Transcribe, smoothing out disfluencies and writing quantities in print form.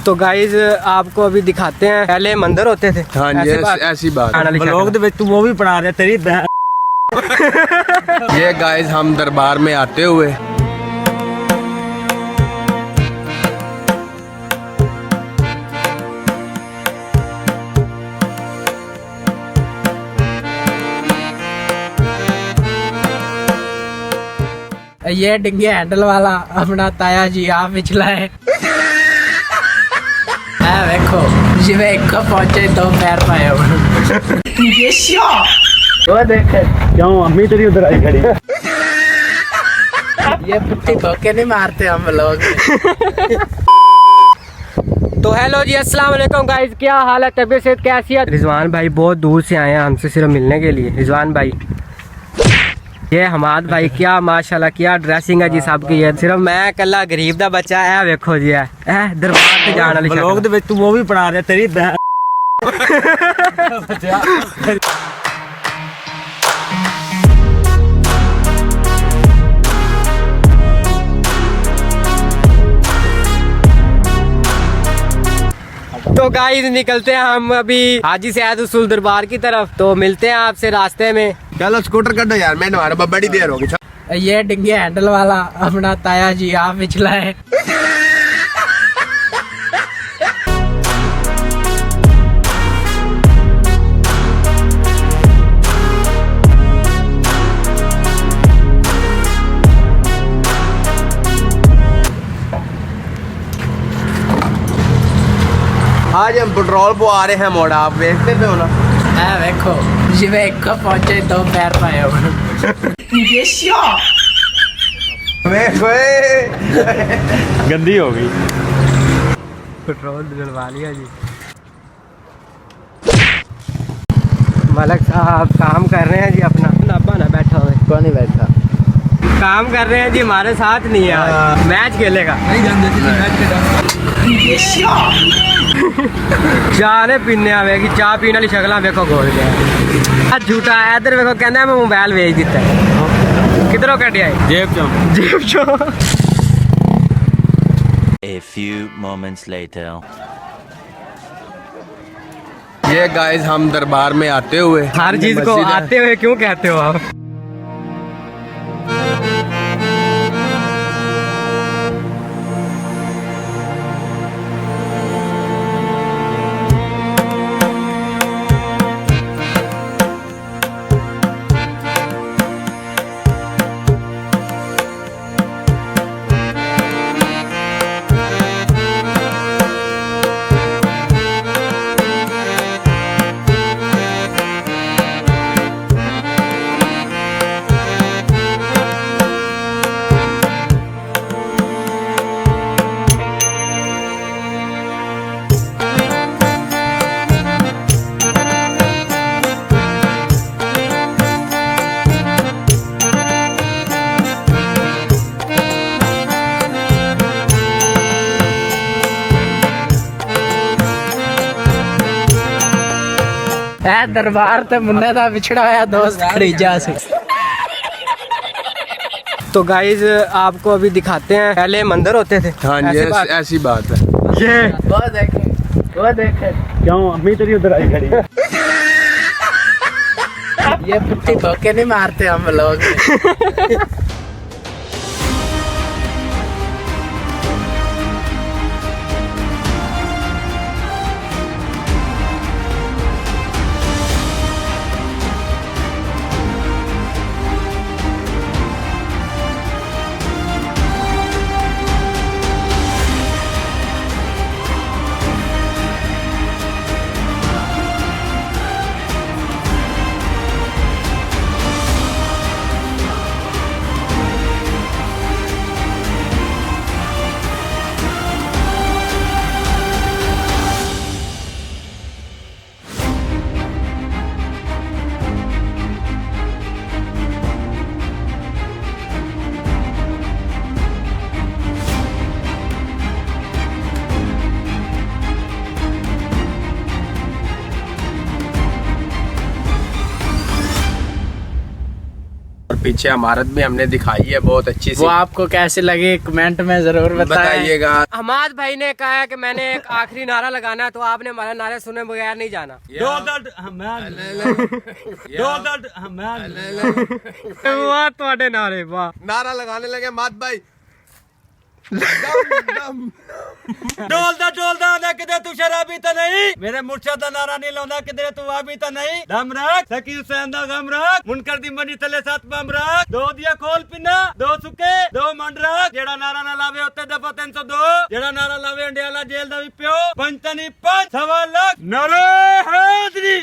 तो गाइज आपको अभी दिखाते हैं, पहले मंदिर होते थे। हाँ जी, ऐसी बात। लोग तू वो भी पढ़ा रहे तेरी ये गाइज हम दरबार में आते हुए ये डिंगे हैंडल वाला अपना ताया जी आप पिछला है। देखो जिवे एक पहुंचे तो पैर पाए ये वो देख क्यों अम्मी तेरी उधर आई खड़ी। ये पुट्टी धोखे नहीं मारते हम लोग। तो हेलो जी, अस्सलाम वालेकुम गाइस, क्या हाल है, तबीयत सेहत कैसी है। रिजवान भाई बहुत दूर से आए हैं हमसे सिर्फ मिलने के लिए। रिजवान भाई, ये हमाद भाई, क्या माशाल्लाह क्या ड्रेसिंग है जी सबकी। ये सिर्फ मैं कला गरीब दा बच्चा है। देखो जी है दरबार से जाने वाली लोग तू वो भी पढ़ा रहे तेरी तो गाइस निकलते हैं हम अभी हाजी सैयद उसूल दरबार की तरफ। तो मिलते हैं आपसे रास्ते में। चलो स्कूटर कर दो यार, मैंने हमारा बड़ी देर होगी। ये डिंगे हैंडल वाला अपना ताया जी आप पिछला है। आज हम पेट्रोल पवा रहे हैं मोड़ा, आप देखते पे हो ना। देखो जिवे एक पहुंचे तो पैर पाए गंदी हो गई। पेट्रोल डलवा लिया जी। मलक साहब काम कर रहे हैं जी अपना। अब्बा ना बैठा हुआ, कौन नहीं बैठा, काम कर रहे हैं जी, हमारे साथ नहीं है आज। मैच खेलेगा चाह ने पीने आवेगी, चाह पीने वाली शक्ल देखो गोल गया झूठा है। इधर देखो कहना मैं मोबाइल बेच दिता है। किधरों कट आए जेब चो। A few moments later. ये गाइज हम दरबार में आते हुए, हर चीज को आते हुए क्यों कहते हो आप। दरबार ते मुन्ने दा बिछड़ा हुआ दोस्त खरीजा से। तो गाइज आपको अभी दिखाते हैं, पहले मंदिर होते थे। हाँ जी, ऐसी बात है। ये वो देखे क्यों अम्मी तेरी उधर आई खड़ी। ये पुट्टी धोखे नहीं मारते हम लोग। पीछे इमारत भी हमने दिखाई है बहुत अच्छी सी। वो आपको कैसे लगे कमेंट में जरूर बताइएगा। हमाद भाई ने कहा है कि मैंने एक आखिरी नारा लगाना है, तो आपने हमारा नारा सुने बगैर नहीं जाना। वाह ਤੁਹਾਡੇ नारे वाह। नारा लगाने लगे मात भाई। डोलदा आंदा किते तू शराबी तो नहीं, मेरे मुर्शद दा नारा नहीं लाउंदा किते तू वाबी तो नहीं। दम रख सकील हुसैन दा गम रख, मुनकर दी मनी थले 7 बम रख, 2 दिया खोल पिना 2 सुके 2 मंड रख। जेड़ा नारा ना लावे उत्ते दफा 302, जेड़ा नारा लावे अंडियाला जेल दा भी पियो। पंचतनी 5 सवा लाख नारे हैदरी।